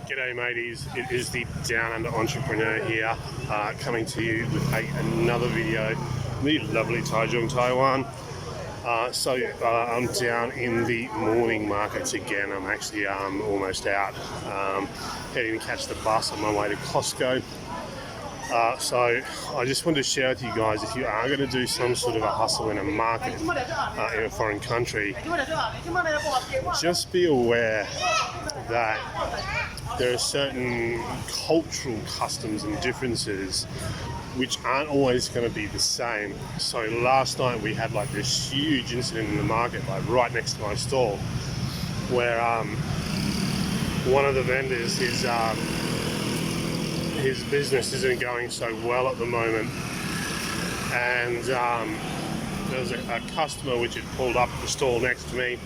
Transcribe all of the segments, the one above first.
G'day mateys, it is the Downunder entrepreneur here, coming to you with another video in the lovely Taichung, Taiwan. I'm down in the morning markets again. I'm actually almost out, heading to catch the bus on my way to Costco. So I just wanted to share with you guys, if you are going to do some sort of a hustle in a market in a foreign country, just be aware that there are certain cultural customs and differences which aren't always going to be the same. So last night we had like this huge incident in the market, like right next to my stall, where one of the vendors, his business isn't going so well at the moment, and there was a customer which had pulled up at the stall next to me,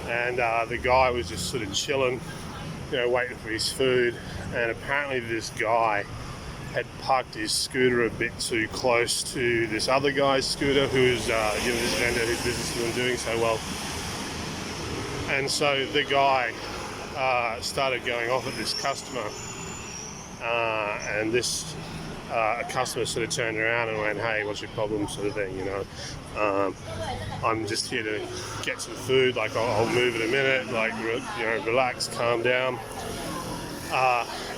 and the guy was just sort of chilling, waiting for his food, and apparently this guy had parked his scooter a bit too close to this other guy's scooter, who's this vendor whose business isn't doing so well. And so the guy started going off at this customer, and this customer sort of turned around and went, "Hey, what's your problem?" sort of thing, I'm just here to get some food, like I'll move in a minute, like relax, calm down.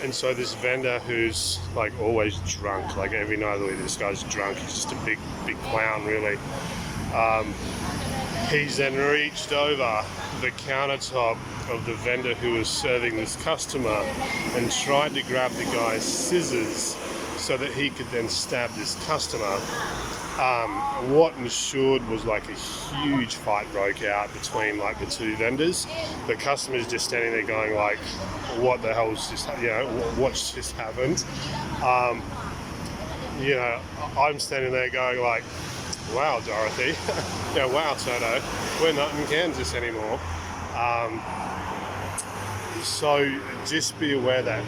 And so this vendor, who's like always drunk, like every night of the week this guy's drunk, he's just a big clown really. He's then reached over the countertop of the vendor who was serving this customer and tried to grab the guy's scissors so that he could then stab this customer. What ensued was like a huge fight broke out between like the two vendors. The customer's just standing there going like, what the hell's just, what's just happened? I'm standing there going like, wow, Dorothy, wow, Toto, we're not in Kansas anymore. So just be aware that,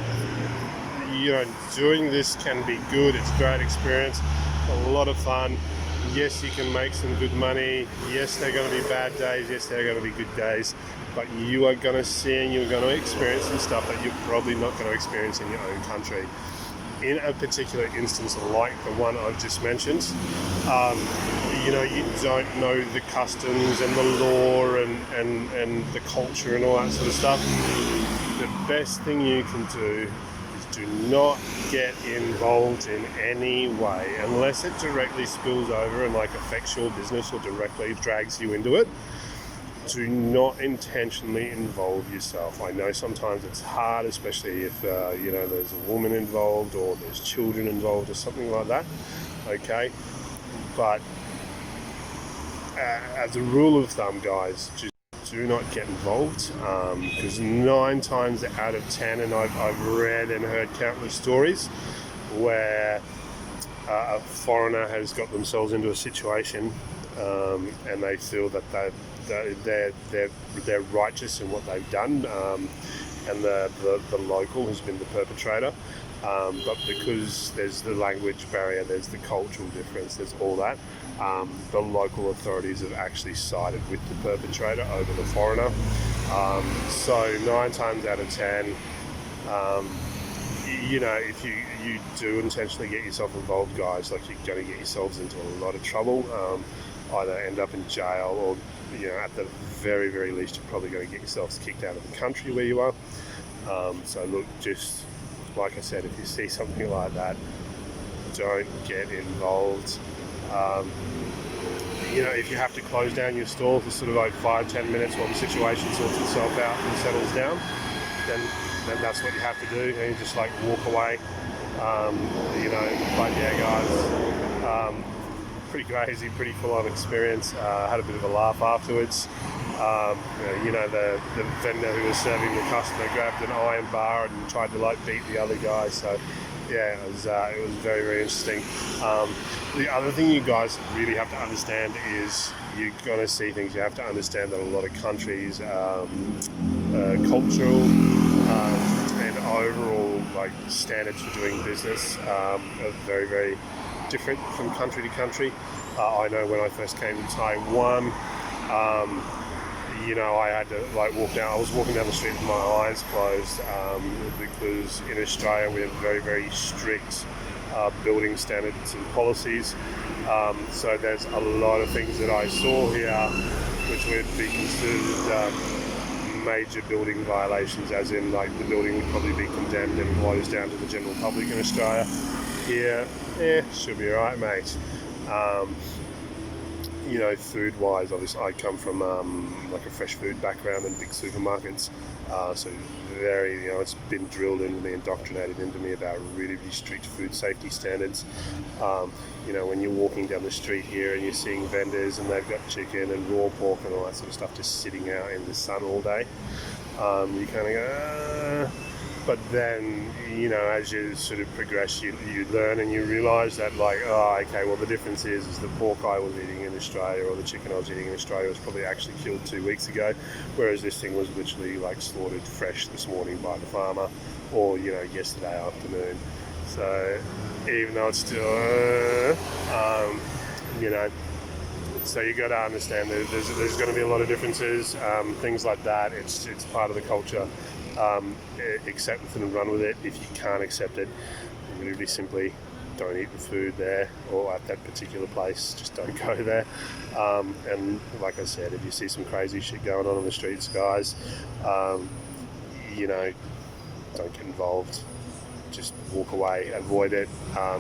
doing this can be good. It's a great experience, a lot of fun. Yes, you can make some good money. Yes, there are going to be bad days. Yes, there are going to be good days. But you are going to see and you're going to experience some stuff that you're probably not going to experience in your own country. In a particular instance like the one I've just mentioned, you don't know the customs and the law and the culture and all that sort of stuff. The best thing you can do is do not get involved in any way unless it directly spills over and like affects your business or directly drags you into it. Do not intentionally involve yourself. I know sometimes it's hard, especially if there's a woman involved or there's children involved or something like that. Okay, but as a rule of thumb, guys, just do not get involved, because 9 times out of 10, and I've read and heard countless stories where a foreigner has got themselves into a situation, and they feel that they're righteous in what they've done, and the local has been the perpetrator, but because there's the language barrier, there's the cultural difference, there's all that, the local authorities have actually sided with the perpetrator over the foreigner. So 9 times out of 10, if you do intentionally get yourself involved, guys, like you're going to get yourselves into a lot of trouble, either end up in jail or, at the very, very least, you're probably going to get yourselves kicked out of the country where you are. So look, just like I said, if you see something like that, don't get involved. If you have to close down your store for sort of like 5-10 minutes while the situation sorts itself out and settles down, then that's what you have to do, and you just like walk away. But yeah, guys, pretty crazy, pretty full-on experience. Had a bit of a laugh afterwards. The vendor who was serving the customer grabbed an iron bar and tried to like beat the other guy. So yeah, it was very, very interesting. The other thing you guys really have to understand is you're going to see things. You have to understand that a lot of countries, cultural and overall like standards for doing business are very, very different from country to country. I know when I first came to Taiwan, I had to walk down. I was walking down the street with my eyes closed because in Australia we have very, very strict building standards and policies. So there's a lot of things that I saw here which would be considered major building violations, as in the building would probably be condemned and closed down to the general public in Australia. Here, should be alright, mate. Food-wise, obviously I come from a fresh food background and big supermarkets, so very, it's been drilled into me, indoctrinated into me about really, really strict food safety standards. When you're walking down the street here and you're seeing vendors and they've got chicken and raw pork and all that sort of stuff just sitting out in the sun all day, you kind of go, But then, as you sort of progress, you learn and you realise that, the difference is the pork I was eating in Australia or the chicken I was eating in Australia was probably actually killed 2 weeks ago, whereas this thing was literally slaughtered fresh this morning by the farmer, or yesterday afternoon. So even though it's still, so you got to understand that there's going to be a lot of differences, things like that. It's part of the culture. Accept it and run with it. If you can't accept it, really simply don't eat the food there or at that particular place. Just don't go there. And like I said, if you see some crazy shit going on the streets, guys, don't get involved. Just walk away, avoid it,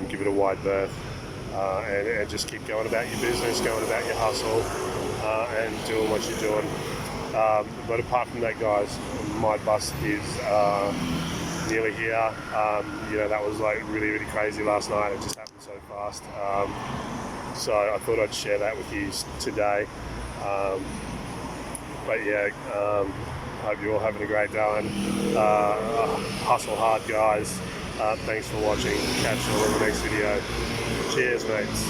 give it a wide berth, and just keep going about your business, going about your hustle, and doing what you're doing. But apart from that, guys, my bus is nearly here. That was really, really crazy last night. It just happened so fast. So I thought I'd share that with you today. Hope you're all having a great day. Hustle hard, guys. Thanks for watching. Catch you all in the next video. Cheers, mates.